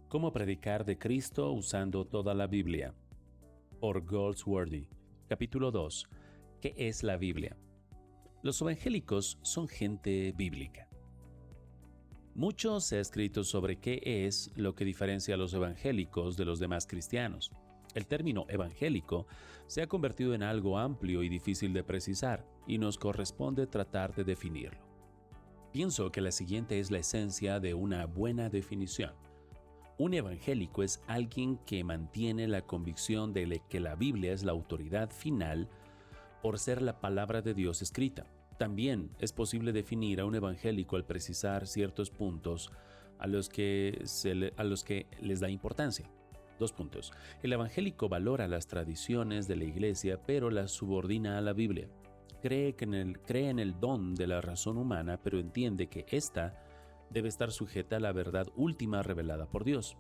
Cómo predicar de Cristo usando toda la Biblia. Por Goldsworthy. Capítulo 2. ¿Qué es la Biblia? Los evangélicos son gente bíblica. Mucho se ha escrito sobre qué es lo que diferencia a los evangélicos de los demás cristianos. El término evangélico se ha convertido en algo amplio y difícil de precisar, y nos corresponde tratar de definirlo. Pienso que la siguiente es la esencia de una buena definición. Un evangélico es alguien que mantiene la convicción de que la Biblia es la autoridad final por ser la palabra de Dios escrita. También es posible definir a un evangélico al precisar ciertos puntos a los que les da importancia. 2 puntos. El evangélico valora las tradiciones de la iglesia, pero las subordina a la Biblia. Cree en el don de la razón humana, pero entiende que ésta debe estar sujeta a la verdad última revelada por Dios,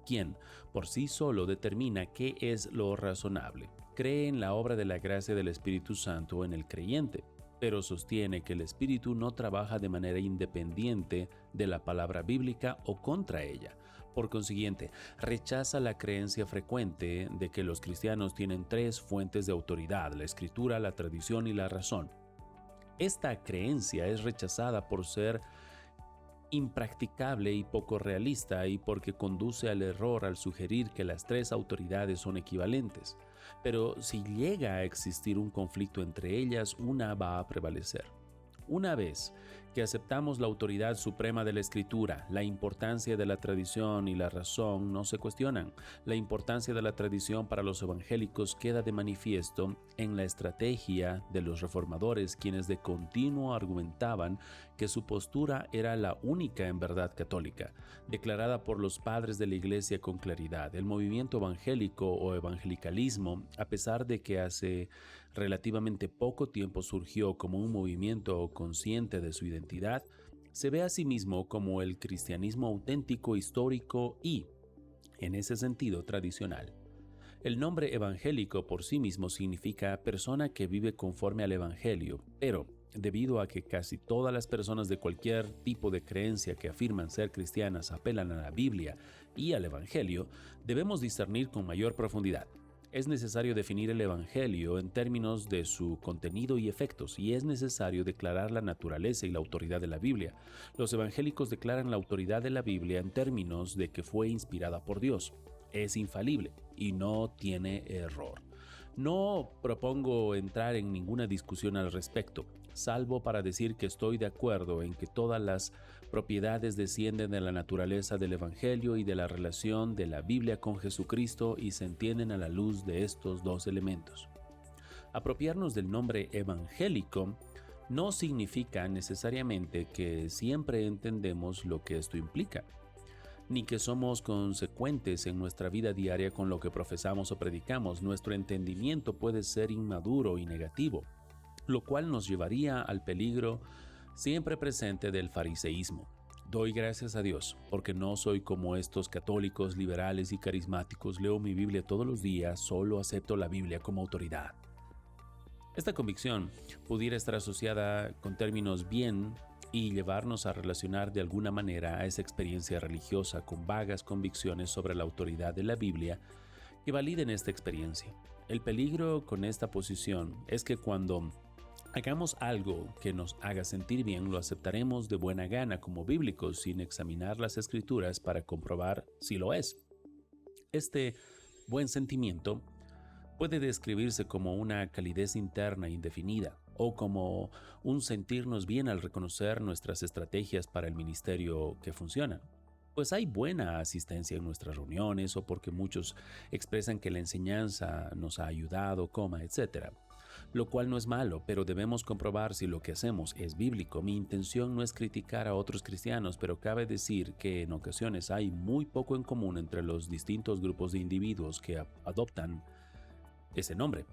quien por sí solo determina qué es lo razonable. Cree en la obra de la gracia del Espíritu Santo en el creyente, pero sostiene que el Espíritu no trabaja de manera independiente de la palabra bíblica o contra ella. Por consiguiente, rechaza la creencia frecuente de que los cristianos tienen 3 fuentes de autoridad: la Escritura, la tradición y la razón. Esta creencia es rechazada por ser impracticable y poco realista, y porque conduce al error al sugerir que las 3 autoridades son equivalentes. Pero si llega a existir un conflicto entre ellas, una va a prevalecer. Una vez que aceptamos la autoridad suprema de la Escritura, la importancia de la tradición y la razón no se cuestionan. La importancia de la tradición para los evangélicos queda de manifiesto en la estrategia de los reformadores, quienes de continuo argumentaban que su postura era la única en verdad católica, declarada por los padres de la Iglesia con claridad. El movimiento evangélico o evangelicalismo, a pesar de que hace relativamente poco tiempo surgió como un movimiento consciente de su identidad, se ve a sí mismo como el cristianismo auténtico, histórico y, en ese sentido, tradicional. El nombre evangélico por sí mismo significa persona que vive conforme al evangelio, pero debido a que casi todas las personas de cualquier tipo de creencia que afirman ser cristianas apelan a la Biblia y al evangelio, debemos discernir con mayor profundidad. Es necesario definir el evangelio en términos de su contenido y efectos, y es necesario declarar la naturaleza y la autoridad de la Biblia. Los evangélicos declaran la autoridad de la Biblia en términos de que fue inspirada por Dios. Es infalible y no tiene error. No propongo entrar en ninguna discusión al respecto, salvo para decir que estoy de acuerdo en que todas las propiedades descienden de la naturaleza del Evangelio y de la relación de la Biblia con Jesucristo y se entienden a la luz de estos 2 elementos. Apropiarnos del nombre evangélico no significa necesariamente que siempre entendemos lo que esto implica, ni que somos consecuentes en nuestra vida diaria con lo que profesamos o predicamos. Nuestro entendimiento puede ser inmaduro y negativo, lo cual nos llevaría al peligro siempre presente del fariseísmo. Doy gracias a Dios porque no soy como estos católicos liberales y carismáticos. Leo mi Biblia todos los días, solo acepto la Biblia como autoridad. Esta convicción pudiera estar asociada con términos bien y llevarnos a relacionar de alguna manera a esa experiencia religiosa con vagas convicciones sobre la autoridad de la Biblia que validen esta experiencia. El peligro con esta posición es que cuando hagamos algo que nos haga sentir bien, lo aceptaremos de buena gana como bíblicos sin examinar las Escrituras para comprobar si lo es. Este buen sentimiento puede describirse como una calidez interna indefinida o como un sentirnos bien al reconocer nuestras estrategias para el ministerio que funcionan. Pues hay buena asistencia en nuestras reuniones o porque muchos expresan que la enseñanza nos ha ayudado, etc. Lo cual no es malo, pero debemos comprobar si lo que hacemos es bíblico. Mi intención no es criticar a otros cristianos, pero cabe decir que en ocasiones hay muy poco en común entre los distintos grupos de individuos que adoptan ese nombre.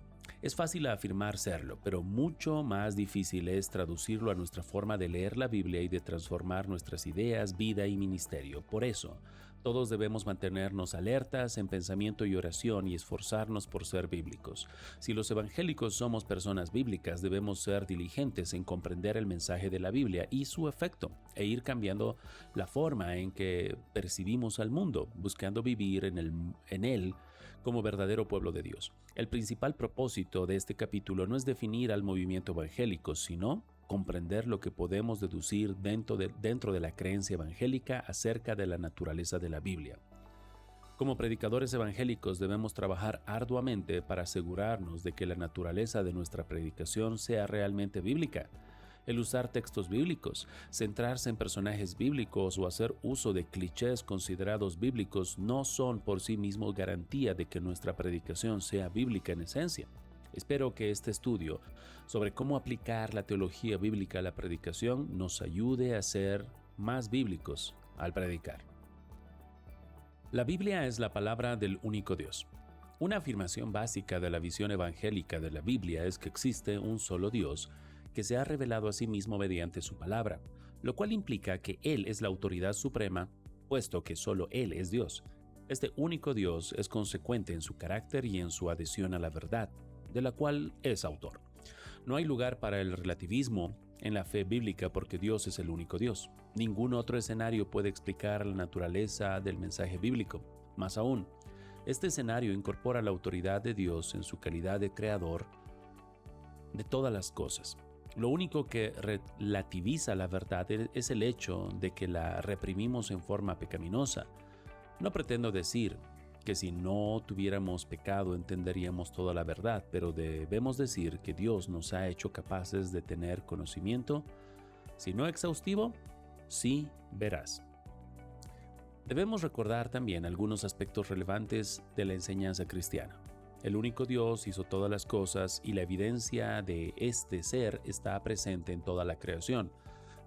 Es fácil afirmar serlo, pero mucho más difícil es traducirlo a nuestra forma de leer la Biblia y de transformar nuestras ideas, vida y ministerio. Por eso, todos debemos mantenernos alertas en pensamiento y oración y esforzarnos por ser bíblicos. Si los evangélicos somos personas bíblicas, debemos ser diligentes en comprender el mensaje de la Biblia y su efecto, e ir cambiando la forma en que percibimos al mundo, buscando vivir en él como verdadero pueblo de Dios. El principal propósito de este capítulo no es definir al movimiento evangélico, sino comprender lo que podemos deducir dentro de la creencia evangélica acerca de la naturaleza de la Biblia. Como predicadores evangélicos debemos trabajar arduamente para asegurarnos de que la naturaleza de nuestra predicación sea realmente bíblica. El usar textos bíblicos, centrarse en personajes bíblicos o hacer uso de clichés considerados bíblicos no son por sí mismos garantía de que nuestra predicación sea bíblica en esencia. Espero que este estudio sobre cómo aplicar la teología bíblica a la predicación nos ayude a ser más bíblicos al predicar. La Biblia es la palabra del único Dios. Una afirmación básica de la visión evangélica de la Biblia es que existe un solo Dios que se ha revelado a sí mismo mediante su palabra, lo cual implica que Él es la autoridad suprema, puesto que solo Él es Dios. Este único Dios es consecuente en su carácter y en su adhesión a la verdad, de la cual es autor. No hay lugar para el relativismo en la fe bíblica porque Dios es el único Dios. Ningún otro escenario puede explicar la naturaleza del mensaje bíblico. Más aún, este escenario incorpora la autoridad de Dios en su calidad de creador de todas las cosas. Lo único que relativiza la verdad es el hecho de que la reprimimos en forma pecaminosa. No pretendo decir que si no tuviéramos pecado entenderíamos toda la verdad, pero debemos decir que Dios nos ha hecho capaces de tener conocimiento, si no exhaustivo, sí veraz. Debemos recordar también algunos aspectos relevantes de la enseñanza cristiana. El único Dios hizo todas las cosas y la evidencia de este ser está presente en toda la creación.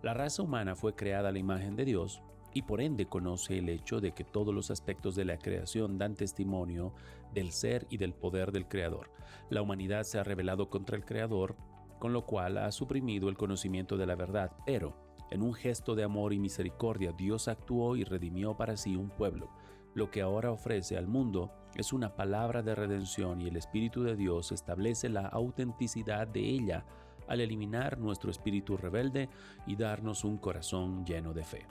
La raza humana fue creada a la imagen de Dios y por ende conoce el hecho de que todos los aspectos de la creación dan testimonio del ser y del poder del Creador. La humanidad se ha rebelado contra el Creador, con lo cual ha suprimido el conocimiento de la verdad, pero en un gesto de amor y misericordia Dios actuó y redimió para sí un pueblo. Lo que ahora ofrece al mundo es una palabra de redención y el Espíritu de Dios establece la autenticidad de ella al eliminar nuestro espíritu rebelde y darnos un corazón lleno de fe.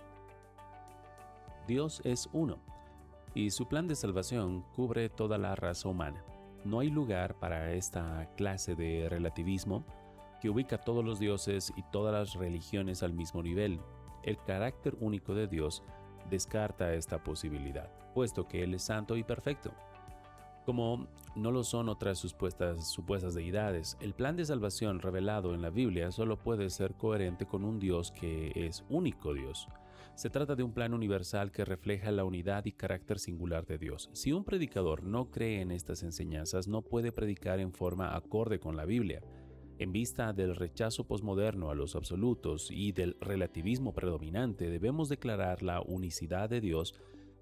Dios es uno y su plan de salvación cubre toda la raza humana. No hay lugar para esta clase de relativismo que ubica a todos los dioses y todas las religiones al mismo nivel. El carácter único de Dios descarta esta posibilidad, puesto que Él es santo y perfecto. Como no lo son otras supuestas deidades, el plan de salvación revelado en la Biblia solo puede ser coherente con un Dios que es único Dios. Se trata de un plan universal que refleja la unidad y carácter singular de Dios. Si un predicador no cree en estas enseñanzas, no puede predicar en forma acorde con la Biblia. En vista del rechazo posmoderno a los absolutos y del relativismo predominante, debemos declarar la unicidad de Dios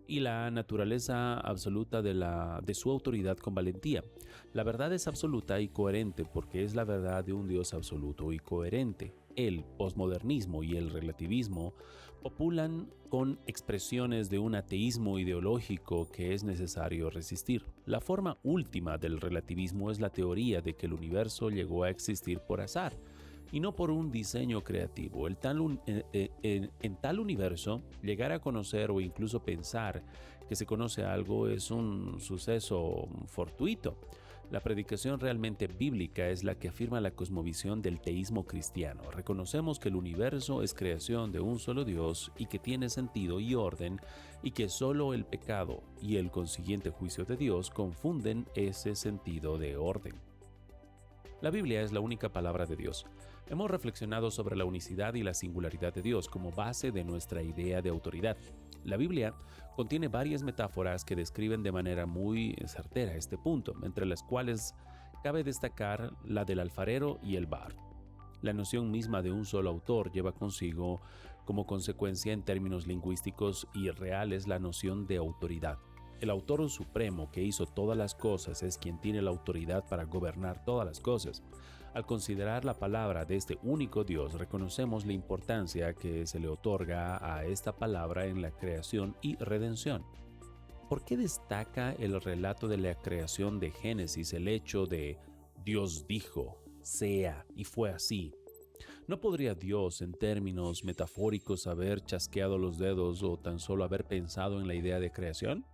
y la naturaleza absoluta de su autoridad con valentía. La verdad es absoluta y coherente porque es la verdad de un Dios absoluto y coherente. El posmodernismo y el relativismo populan con expresiones de un ateísmo ideológico que es necesario resistir. La forma última del relativismo es la teoría de que el universo llegó a existir por azar y no por un diseño creativo. En tal universo, llegar a conocer o incluso pensar que se conoce algo es un suceso fortuito. La predicación realmente bíblica es la que afirma la cosmovisión del teísmo cristiano. Reconocemos que el universo es creación de un solo Dios y que tiene sentido y orden, y que solo el pecado y el consiguiente juicio de Dios confunden ese sentido de orden. La Biblia es la única palabra de Dios. Hemos reflexionado sobre la unicidad y la singularidad de Dios como base de nuestra idea de autoridad. La Biblia contiene varias metáforas que describen de manera muy certera este punto, entre las cuales cabe destacar la del alfarero y el barro. La noción misma de un solo autor lleva consigo como consecuencia en términos lingüísticos y reales la noción de autoridad. El autor supremo que hizo todas las cosas es quien tiene la autoridad para gobernar todas las cosas. Al considerar la palabra de este único Dios, reconocemos la importancia que se le otorga a esta palabra en la creación y redención. ¿Por qué destaca el relato de la creación de Génesis el hecho de Dios dijo, sea, y fue así? ¿No podría Dios, en términos metafóricos, haber chasqueado los dedos o tan solo haber pensado en la idea de creación?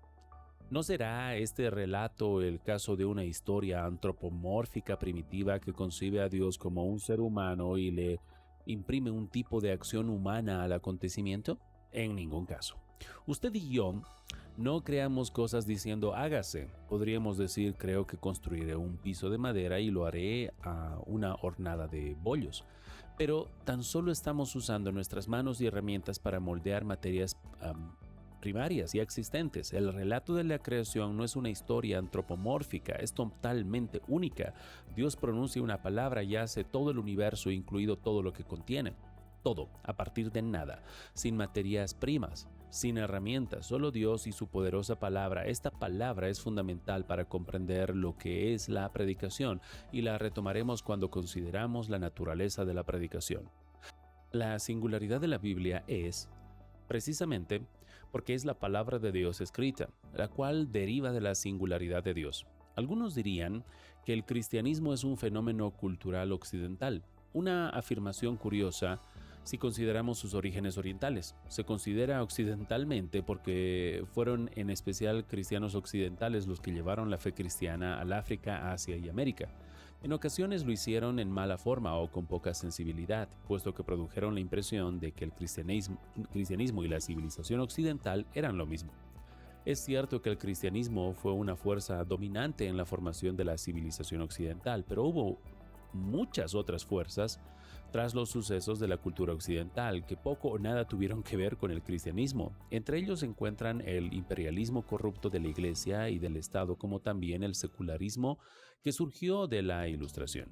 ¿No será este relato el caso de una historia antropomórfica primitiva que concibe a Dios como un ser humano y le imprime un tipo de acción humana al acontecimiento? En ningún caso. Usted y yo no creamos cosas diciendo hágase. Podríamos decir creo que construiré un piso de madera y lo haré a una hornada de bollos. Pero tan solo estamos usando nuestras manos y herramientas para moldear materias primarias y existentes. El relato de la creación no es una historia antropomórfica, es totalmente única. Dios pronuncia una palabra y hace todo el universo, incluido todo lo que contiene. Todo, a partir de nada, sin materias primas, sin herramientas, solo Dios y su poderosa palabra. Esta palabra es fundamental para comprender lo que es la predicación y la retomaremos cuando consideramos la naturaleza de la predicación. La singularidad de la Biblia es, precisamente, porque es la palabra de Dios escrita, la cual deriva de la singularidad de Dios. Algunos dirían que el cristianismo es un fenómeno cultural occidental, una afirmación curiosa si consideramos sus orígenes orientales. Se considera occidentalmente porque fueron en especial cristianos occidentales los que llevaron la fe cristiana al África, Asia y América. En ocasiones lo hicieron en mala forma o con poca sensibilidad, puesto que produjeron la impresión de que el cristianismo y la civilización occidental eran lo mismo. Es cierto que el cristianismo fue una fuerza dominante en la formación de la civilización occidental, pero hubo muchas otras fuerzas tras los sucesos de la cultura occidental que poco o nada tuvieron que ver con el cristianismo. Entre ellos se encuentran el imperialismo corrupto de la Iglesia y del Estado, como también el secularismo que surgió de la Ilustración.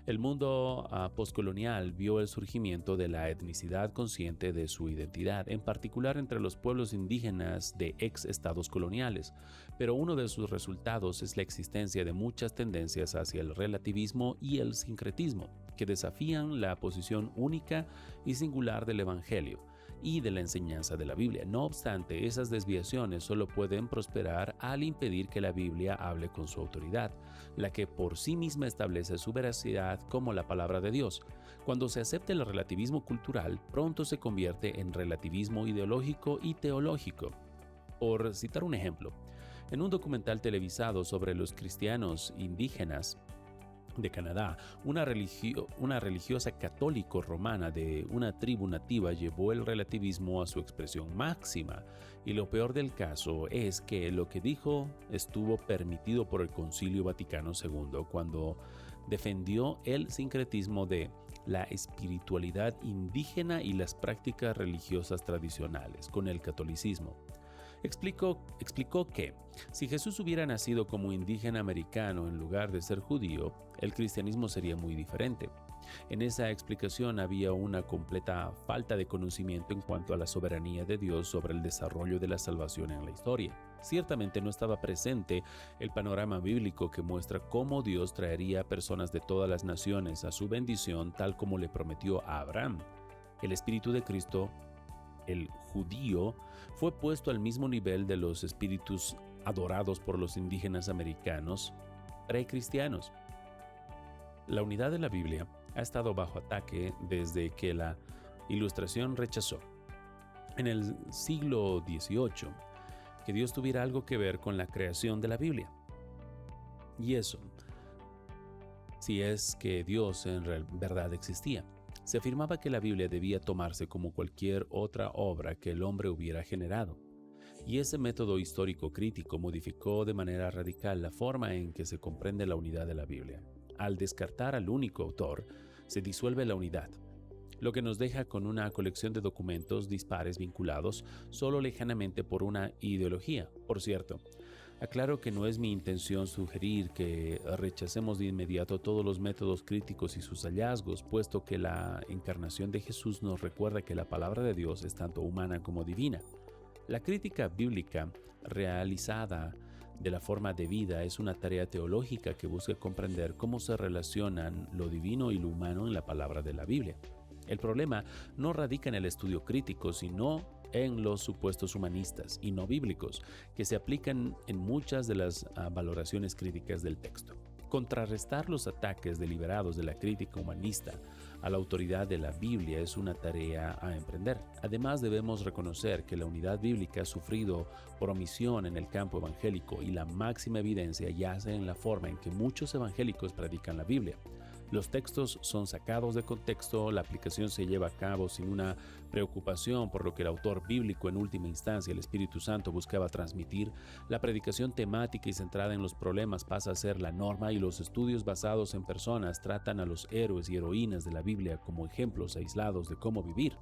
El mundo postcolonial vio el surgimiento de la etnicidad consciente de su identidad, en particular entre los pueblos indígenas de ex-estados coloniales, pero uno de sus resultados es la existencia de muchas tendencias hacia el relativismo y el sincretismo, que desafían la posición única y singular del Evangelio y de la enseñanza de la Biblia. No obstante, esas desviaciones solo pueden prosperar al impedir que la Biblia hable con su autoridad, la que por sí misma establece su veracidad como la palabra de Dios. Cuando se acepta el relativismo cultural, pronto se convierte en relativismo ideológico y teológico. Por citar un ejemplo, en un documental televisado sobre los cristianos indígenas de Canadá, una religiosa católico romana de una tribu nativa llevó el relativismo a su expresión máxima, y lo peor del caso es que lo que dijo estuvo permitido por el Concilio Vaticano II cuando defendió el sincretismo de la espiritualidad indígena y las prácticas religiosas tradicionales con el catolicismo. Explicó que si Jesús hubiera nacido como indígena americano en lugar de ser judío, el cristianismo sería muy diferente. En esa explicación había una completa falta de conocimiento en cuanto a la soberanía de Dios sobre el desarrollo de la salvación en la historia. Ciertamente no estaba presente el panorama bíblico que muestra cómo Dios traería a personas de todas las naciones a su bendición tal como le prometió a Abraham. El Espíritu de Cristo, el judío, fue puesto al mismo nivel de los espíritus adorados por los indígenas americanos precristianos. La unidad de la Biblia ha estado bajo ataque desde que la Ilustración rechazó, en el siglo XVIII, que Dios tuviera algo que ver con la creación de la Biblia. Y eso, si es que Dios en verdad existía. Se afirmaba que la Biblia debía tomarse como cualquier otra obra que el hombre hubiera generado. Y ese método histórico crítico modificó de manera radical la forma en que se comprende la unidad de la Biblia. Al descartar al único autor, se disuelve la unidad, lo que nos deja con una colección de documentos dispares vinculados solo lejanamente por una ideología. Por cierto, aclaro que no es mi intención sugerir que rechacemos de inmediato todos los métodos críticos y sus hallazgos, puesto que la encarnación de Jesús nos recuerda que la palabra de Dios es tanto humana como divina. La crítica bíblica realizada de la forma debida es una tarea teológica que busca comprender cómo se relacionan lo divino y lo humano en la palabra de la Biblia. El problema no radica en el estudio crítico, sino en los supuestos humanistas y no bíblicos que se aplican en muchas de las valoraciones críticas del texto. Contrarrestar los ataques deliberados de la crítica humanista a la autoridad de la Biblia es una tarea a emprender. Además, debemos reconocer que la unidad bíblica ha sufrido por omisión en el campo evangélico y la máxima evidencia yace en la forma en que muchos evangélicos predican la Biblia. Los textos son sacados de contexto, la aplicación se lleva a cabo sin una preocupación por lo que el autor bíblico, en última instancia el Espíritu Santo, buscaba transmitir. La predicación temática y centrada en los problemas pasa a ser la norma y los estudios basados en personas tratan a los héroes y heroínas de la Biblia como ejemplos aislados de cómo vivir.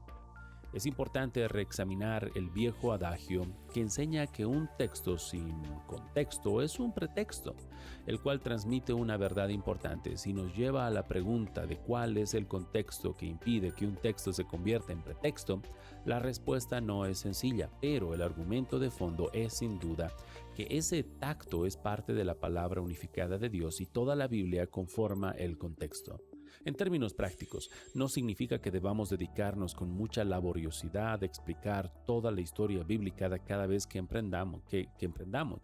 Es importante reexaminar el viejo adagio que enseña que un texto sin contexto es un pretexto, el cual transmite una verdad importante. Si nos lleva a la pregunta de cuál es el contexto que impide que un texto se convierta en pretexto, la respuesta no es sencilla, pero el argumento de fondo es sin duda que ese tacto es parte de la palabra unificada de Dios y toda la Biblia conforma el contexto. En términos prácticos, no significa que debamos dedicarnos con mucha laboriosidad a explicar toda la historia bíblica cada vez que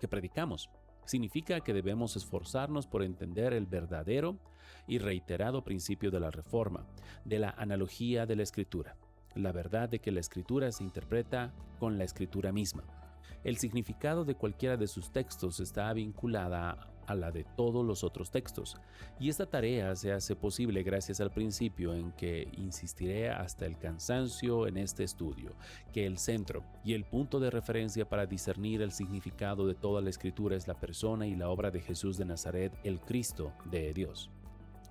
predicamos. Significa que debemos esforzarnos por entender el verdadero y reiterado principio de la Reforma, de la analogía de la Escritura, la verdad de que la Escritura se interpreta con la Escritura misma. El significado de cualquiera de sus textos está vinculada a la de todos los otros textos, y esta tarea se hace posible gracias al principio en que insistiré hasta el cansancio en este estudio, que el centro y el punto de referencia para discernir el significado de toda la Escritura es la persona y la obra de Jesús de Nazaret, el Cristo de Dios.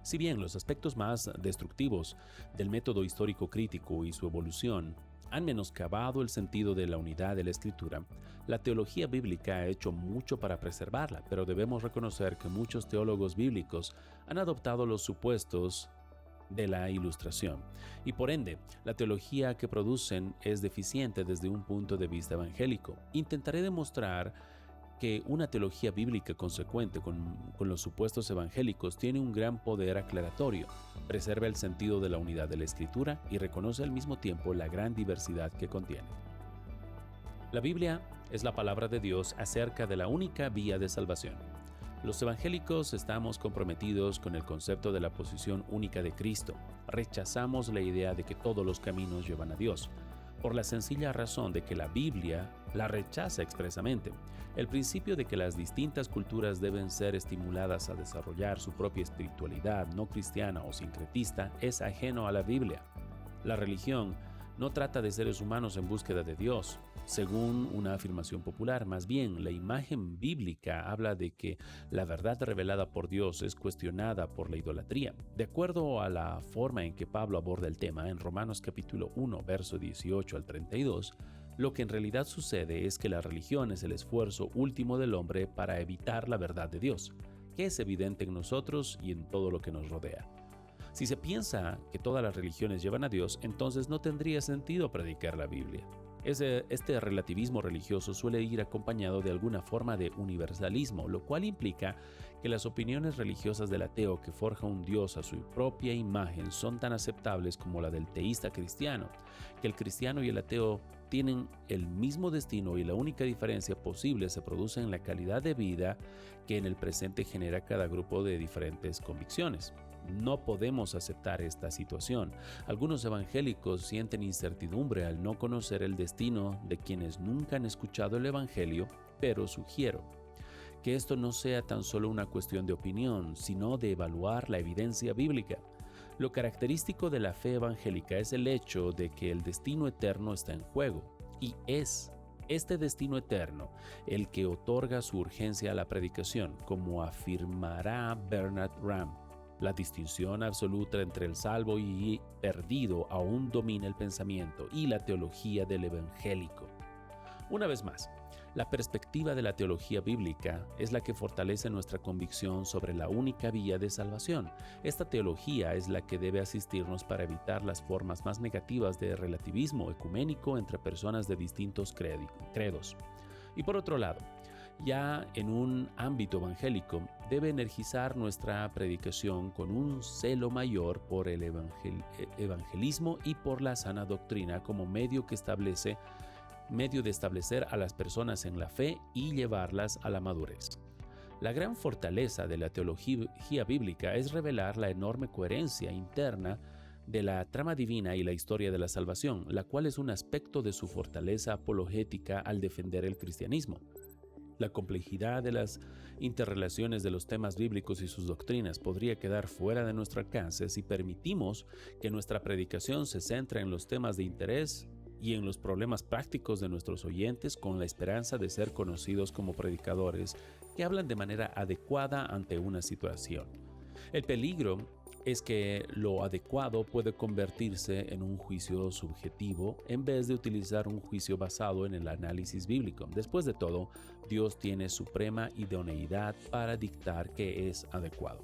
Si bien los aspectos más destructivos del método histórico crítico y su evolución han menoscabado el sentido de la unidad de la Escritura, la teología bíblica ha hecho mucho para preservarla, pero debemos reconocer que muchos teólogos bíblicos han adoptado los supuestos de la Ilustración, y por ende, la teología que producen es deficiente desde un punto de vista evangélico. Intentaré demostrar que una teología bíblica consecuente con los supuestos evangélicos tiene un gran poder aclaratorio, preserva el sentido de la unidad de la Escritura y reconoce al mismo tiempo la gran diversidad que contiene. La Biblia es la palabra de Dios acerca de la única vía de salvación. Los evangélicos estamos comprometidos con el concepto de la posición única de Cristo. Rechazamos la idea de que todos los caminos llevan a Dios, por la sencilla razón de que la Biblia la rechaza expresamente. El principio de que las distintas culturas deben ser estimuladas a desarrollar su propia espiritualidad no cristiana o sincretista es ajeno a la Biblia. La religión no trata de seres humanos en búsqueda de Dios, según una afirmación popular. Más bien, la imagen bíblica habla de que la verdad revelada por Dios es cuestionada por la idolatría. De acuerdo a la forma en que Pablo aborda el tema en Romanos capítulo 1, verso 18 al 32, lo que en realidad sucede es que la religión es el esfuerzo último del hombre para evitar la verdad de Dios, que es evidente en nosotros y en todo lo que nos rodea. Si se piensa que todas las religiones llevan a Dios, entonces no tendría sentido predicar la Biblia. Este relativismo religioso suele ir acompañado de alguna forma de universalismo, lo cual implica que las opiniones religiosas del ateo que forja un Dios a su propia imagen son tan aceptables como la del teísta cristiano, que el cristiano y el ateo tienen el mismo destino y la única diferencia posible se produce en la calidad de vida que en el presente genera cada grupo de diferentes convicciones. No podemos aceptar esta situación. Algunos evangélicos sienten incertidumbre al no conocer el destino de quienes nunca han escuchado el Evangelio, pero sugiero que esto no sea tan solo una cuestión de opinión, sino de evaluar la evidencia bíblica. Lo característico de la fe evangélica es el hecho de que el destino eterno está en juego, y es este destino eterno el que otorga su urgencia a la predicación, como afirmará Bernard Ramm. La distinción absoluta entre el salvo y perdido aún domina el pensamiento y la teología del evangélico. Una vez más, la perspectiva de la teología bíblica es la que fortalece nuestra convicción sobre la única vía de salvación. Esta teología es la que debe asistirnos para evitar las formas más negativas de relativismo ecuménico entre personas de distintos credos. Y por otro lado, ya en un ámbito evangélico, debe energizar nuestra predicación con un celo mayor por el evangelismo y por la sana doctrina como medio de establecer a las personas en la fe y llevarlas a la madurez. La gran fortaleza de la teología bíblica es revelar la enorme coherencia interna de la trama divina y la historia de la salvación, la cual es un aspecto de su fortaleza apologética al defender el cristianismo. La complejidad de las interrelaciones de los temas bíblicos y sus doctrinas podría quedar fuera de nuestro alcance si permitimos que nuestra predicación se centre en los temas de interés y en los problemas prácticos de nuestros oyentes con la esperanza de ser conocidos como predicadores que hablan de manera adecuada ante una situación. El peligro es que lo adecuado puede convertirse en un juicio subjetivo en vez de utilizar un juicio basado en el análisis bíblico. Después de todo, Dios tiene suprema idoneidad para dictar qué es adecuado.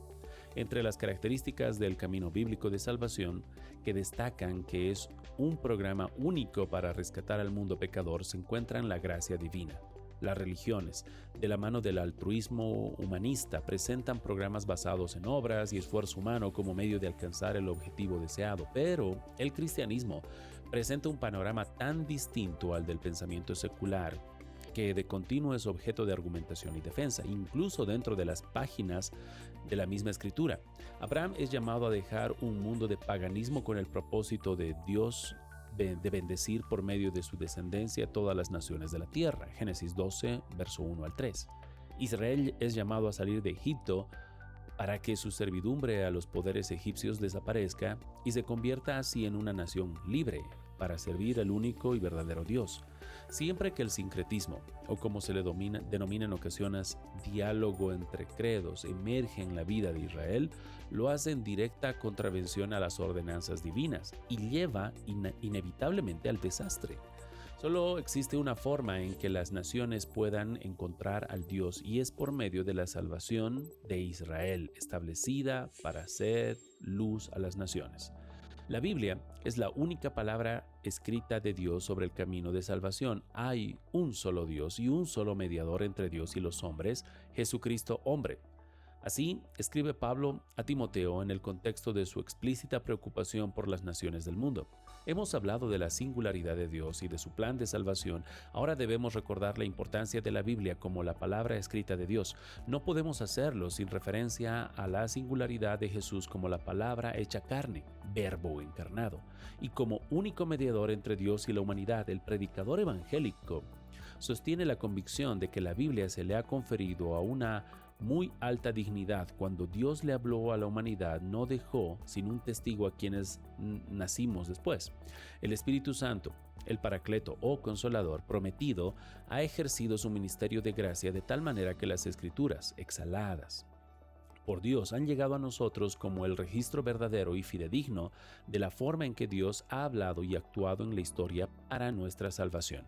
Entre las características del camino bíblico de salvación que destacan que es un programa único para rescatar al mundo pecador se encuentran la gracia divina. Las religiones, de la mano del altruismo humanista, presentan programas basados en obras y esfuerzo humano como medio de alcanzar el objetivo deseado, pero el cristianismo presenta un panorama tan distinto al del pensamiento secular que de continuo es objeto de argumentación y defensa, incluso dentro de las páginas de la misma escritura. Abraham es llamado a dejar un mundo de paganismo con el propósito de Dios de bendecir por medio de su descendencia todas las naciones de la tierra. Génesis 12, verso 1 al 3. Israel es llamado a salir de Egipto para que su servidumbre a los poderes egipcios desaparezca y se convierta así en una nación libre para servir al único y verdadero Dios. Siempre que el sincretismo, o como se le denomina en ocasiones diálogo entre credos, emerge en la vida de Israel, lo hace en directa contravención a las ordenanzas divinas y lleva inevitablemente al desastre. Solo existe una forma en que las naciones puedan encontrar al Dios y es por medio de la salvación de Israel, establecida para hacer luz a las naciones. La Biblia es la única palabra escrita de Dios sobre el camino de salvación. Hay un solo Dios y un solo mediador entre Dios y los hombres, Jesucristo hombre. Así escribe Pablo a Timoteo en el contexto de su explícita preocupación por las naciones del mundo. Hemos hablado de la singularidad de Dios y de su plan de salvación. Ahora debemos recordar la importancia de la Biblia como la palabra escrita de Dios. No podemos hacerlo sin referencia a la singularidad de Jesús como la palabra hecha carne, verbo encarnado, y como único mediador entre Dios y la humanidad. El predicador evangélico sostiene la convicción de que la Biblia se le ha conferido a una muy alta dignidad. Cuando Dios le habló a la humanidad, no dejó sin un testigo a quienes nacimos después. El Espíritu Santo, el Paracleto o Consolador prometido, ha ejercido su ministerio de gracia de tal manera que las Escrituras, exhaladas por Dios, han llegado a nosotros como el registro verdadero y fidedigno de la forma en que Dios ha hablado y actuado en la historia para nuestra salvación.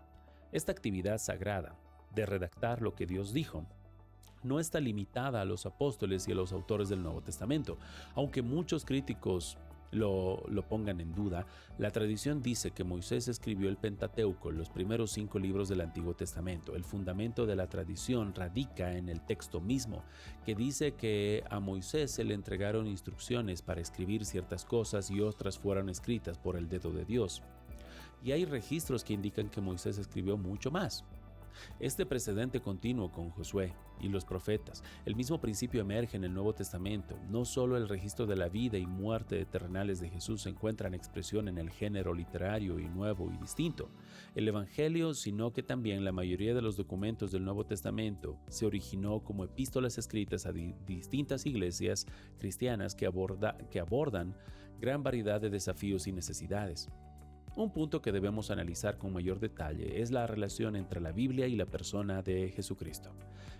Esta actividad sagrada de redactar lo que Dios dijo no está limitada a los apóstoles y a los autores del Nuevo Testamento. Aunque muchos críticos lo pongan en duda, la tradición dice que Moisés escribió el Pentateuco, los primeros 5 libros del Antiguo Testamento. El fundamento de la tradición radica en el texto mismo, que dice que a Moisés se le entregaron instrucciones para escribir ciertas cosas y otras fueron escritas por el dedo de Dios. Y hay registros que indican que Moisés escribió mucho más. Este precedente continuo con Josué y los profetas, el mismo principio emerge en el Nuevo Testamento. No solo el registro de la vida y muerte terrenales de Jesús se encuentran expresión en el género literario y nuevo y distinto, el Evangelio, sino que también la mayoría de los documentos del Nuevo Testamento se originó como epístolas escritas a distintas iglesias cristianas que abordan gran variedad de desafíos y necesidades. Un punto que debemos analizar con mayor detalle es la relación entre la Biblia y la persona de Jesucristo.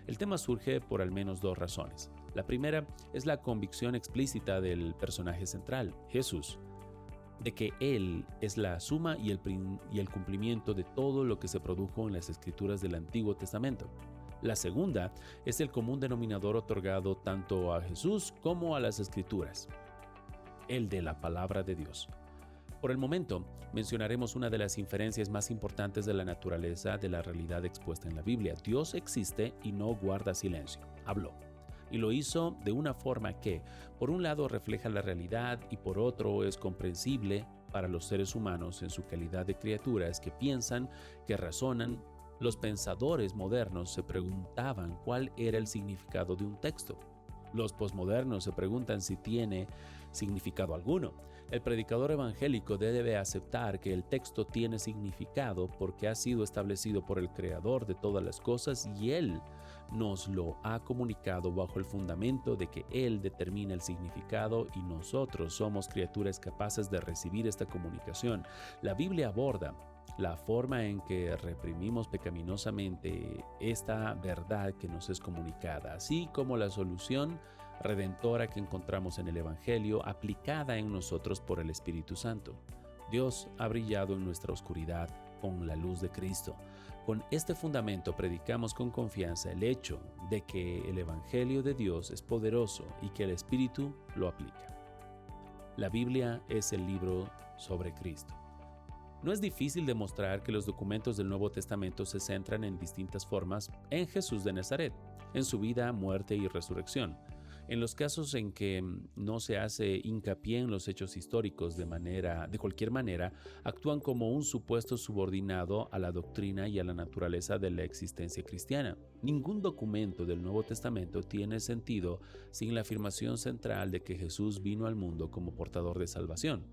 El tema surge por al menos 2 razones. La primera es la convicción explícita del personaje central, Jesús, de que Él es la suma y el cumplimiento de todo lo que se produjo en las Escrituras del Antiguo Testamento. La segunda es el común denominador otorgado tanto a Jesús como a las Escrituras, el de la palabra de Dios. Por el momento, mencionaremos una de las inferencias más importantes de la naturaleza de la realidad expuesta en la Biblia. Dios existe y no guarda silencio. Habló. Y lo hizo de una forma que, por un lado, refleja la realidad y por otro es comprensible para los seres humanos en su calidad de criaturas que piensan, que razonan. Los pensadores modernos se preguntaban cuál era el significado de un texto. Los posmodernos se preguntan si tiene significado alguno. El predicador evangélico debe aceptar que el texto tiene significado porque ha sido establecido por el Creador de todas las cosas y Él nos lo ha comunicado bajo el fundamento de que Él determina el significado y nosotros somos criaturas capaces de recibir esta comunicación. La Biblia aborda la forma en que reprimimos pecaminosamente esta verdad que nos es comunicada, así como la solución redentora que encontramos en el Evangelio aplicada en nosotros por el Espíritu Santo. Dios ha brillado en nuestra oscuridad con la luz de Cristo. Con este fundamento predicamos con confianza el hecho de que el Evangelio de Dios es poderoso y que el Espíritu lo aplica. La Biblia es el libro sobre Cristo. No es difícil demostrar que los documentos del Nuevo Testamento se centran en distintas formas en Jesús de Nazaret, en su vida, muerte y resurrección. En los casos en que no se hace hincapié en los hechos históricos de cualquier manera, actúan como un supuesto subordinado a la doctrina y a la naturaleza de la existencia cristiana. Ningún documento del Nuevo Testamento tiene sentido sin la afirmación central de que Jesús vino al mundo como portador de salvación.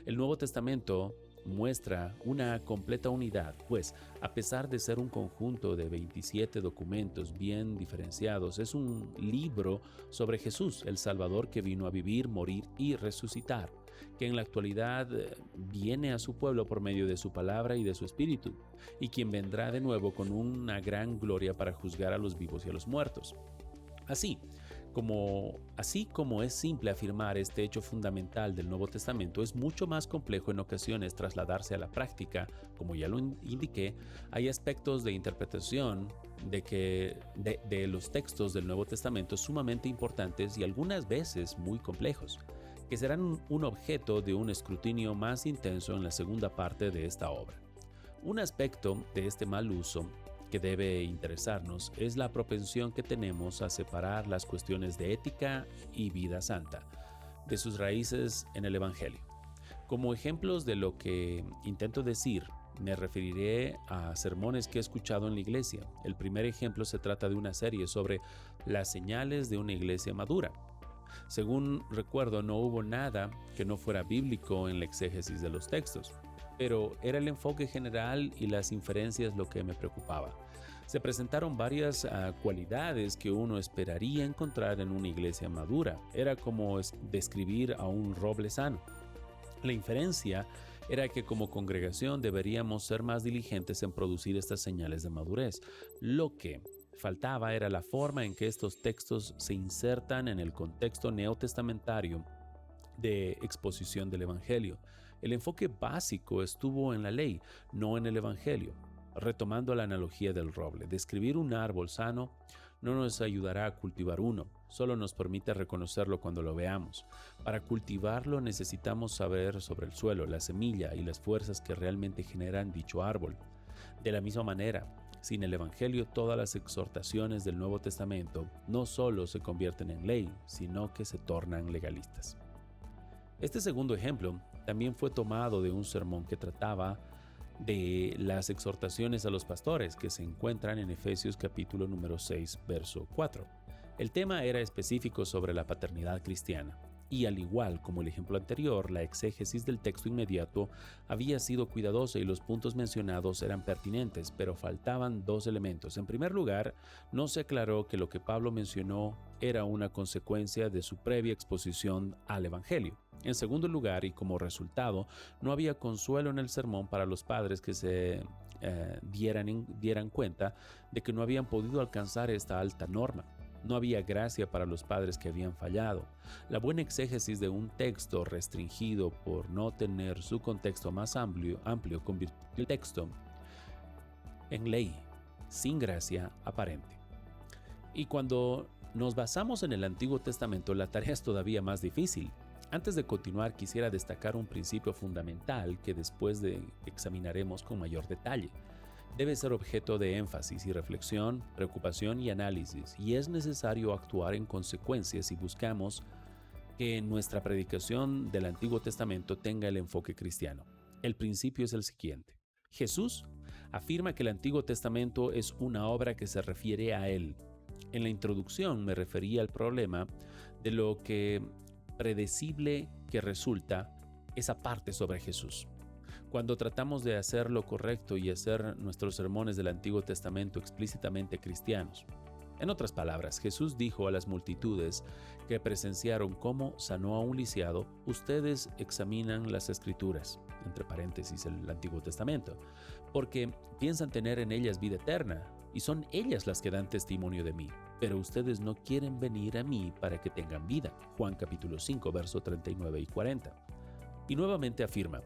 El Nuevo Testamento muestra una completa unidad, pues a pesar de ser un conjunto de 27 documentos bien diferenciados, es un libro sobre Jesús, el Salvador que vino a vivir, morir y resucitar, que en la actualidad viene a su pueblo por medio de su palabra y de su espíritu, y quien vendrá de nuevo con una gran gloria para juzgar a los vivos y a los muertos. Así como es simple afirmar este hecho fundamental del Nuevo Testamento, es mucho más complejo en ocasiones trasladarse a la práctica. Como ya lo indiqué, hay aspectos de interpretación de los textos del Nuevo Testamento sumamente importantes y algunas veces muy complejos, que serán un objeto de un escrutinio más intenso en la segunda parte de esta obra. Un aspecto de este mal uso que debe interesarnos es la propensión que tenemos a separar las cuestiones de ética y vida santa de sus raíces en el Evangelio. Como ejemplos de lo que intento decir, me referiré a sermones que he escuchado en la iglesia. El primer ejemplo se trata de una serie sobre las señales de una iglesia madura. Según recuerdo, no hubo nada que no fuera bíblico en la exégesis de los textos, pero era el enfoque general y las inferencias lo que me preocupaba. Se presentaron varias cualidades que uno esperaría encontrar en una iglesia madura. Era como describir a un roble sano. La inferencia era que como congregación deberíamos ser más diligentes en producir estas señales de madurez. Lo que faltaba era la forma en que estos textos se insertan en el contexto neotestamentario de exposición del Evangelio. El enfoque básico estuvo en la ley, no en el Evangelio. Retomando la analogía del roble, describir un árbol sano no nos ayudará a cultivar uno, solo nos permite reconocerlo cuando lo veamos. Para cultivarlo necesitamos saber sobre el suelo, la semilla y las fuerzas que realmente generan dicho árbol. De la misma manera, sin el Evangelio, todas las exhortaciones del Nuevo Testamento no solo se convierten en ley, sino que se tornan legalistas. Este segundo ejemplo también fue tomado de un sermón que trataba de las exhortaciones a los pastores que se encuentran en Efesios capítulo número 6, verso 4. El tema era específico sobre la paternidad cristiana. Y al igual como el ejemplo anterior, la exégesis del texto inmediato había sido cuidadosa y los puntos mencionados eran pertinentes, pero faltaban dos elementos. En primer lugar, no se aclaró que lo que Pablo mencionó era una consecuencia de su previa exposición al Evangelio. En segundo lugar, y como resultado, no había consuelo en el sermón para los padres que se dieran cuenta de que no habían podido alcanzar esta alta norma. No había gracia para los padres que habían fallado. La buena exégesis de un texto restringido por no tener su contexto más amplio convirtió el texto en ley, sin gracia aparente. Y cuando nos basamos en el Antiguo Testamento, la tarea es todavía más difícil. Antes de continuar, quisiera destacar un principio fundamental que examinaremos con mayor detalle. Debe ser objeto de énfasis y reflexión, preocupación y análisis, y es necesario actuar en consecuencia si buscamos que nuestra predicación del Antiguo Testamento tenga el enfoque cristiano. El principio es el siguiente. Jesús afirma que el Antiguo Testamento es una obra que se refiere a Él. En la introducción me refería al problema de lo que predecible que resulta esa parte sobre Jesús. Cuando tratamos de hacer lo correcto y hacer nuestros sermones del Antiguo Testamento explícitamente cristianos. En otras palabras, Jesús dijo a las multitudes que presenciaron cómo sanó a un lisiado: ustedes examinan las Escrituras, entre paréntesis el Antiguo Testamento, porque piensan tener en ellas vida eterna, y son ellas las que dan testimonio de mí. Pero ustedes no quieren venir a mí para que tengan vida. Juan capítulo 5, verso 39 y 40. Y nuevamente afirma: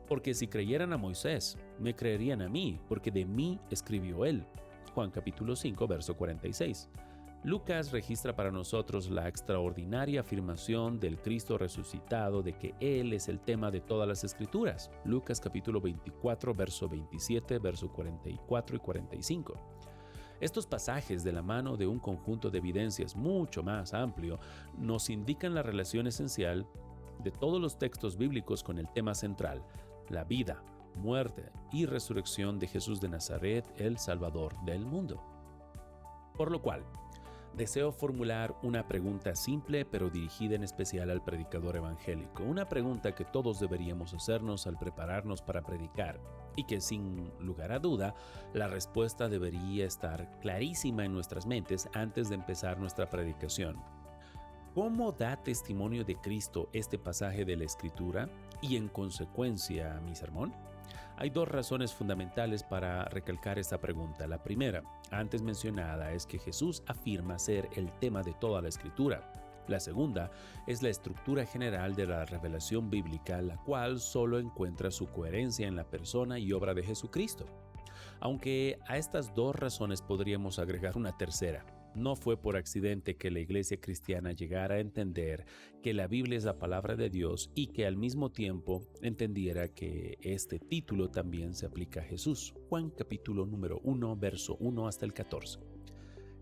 porque si creyeran a Moisés, me creerían a mí, porque de mí escribió él. Juan capítulo 5, verso 46. Lucas registra para nosotros la extraordinaria afirmación del Cristo resucitado de que Él es el tema de todas las Escrituras. Lucas capítulo 24, verso 27, verso 44 y 45. Estos pasajes, de la mano de un conjunto de evidencias mucho más amplio, nos indican la relación esencial de todos los textos bíblicos con el tema central: la vida, muerte y resurrección de Jesús de Nazaret, el Salvador del mundo. Por lo cual, deseo formular una pregunta simple pero dirigida en especial al predicador evangélico, una pregunta que todos deberíamos hacernos al prepararnos para predicar, y que sin lugar a duda, la respuesta debería estar clarísima en nuestras mentes antes de empezar nuestra predicación. ¿Cómo da testimonio de Cristo este pasaje de la Escritura y en consecuencia mi sermón? Hay dos razones fundamentales para recalcar esta pregunta. La primera, antes mencionada, es que Jesús afirma ser el tema de toda la Escritura. La segunda es la estructura general de la revelación bíblica, la cual solo encuentra su coherencia en la persona y obra de Jesucristo. Aunque a estas dos razones podríamos agregar una tercera. No fue por accidente que la iglesia cristiana llegara a entender que la Biblia es la palabra de Dios y que al mismo tiempo entendiera que este título también se aplica a Jesús. Juan capítulo número 1, verso 1 hasta el 14.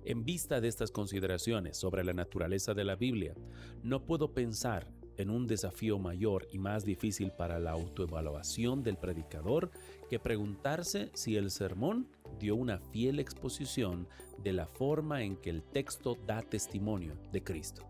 En vista de estas consideraciones sobre la naturaleza de la Biblia, no puedo pensar en un desafío mayor y más difícil para la autoevaluación del predicador que preguntarse si el sermón dio una fiel exposición de la forma en que el texto da testimonio de Cristo.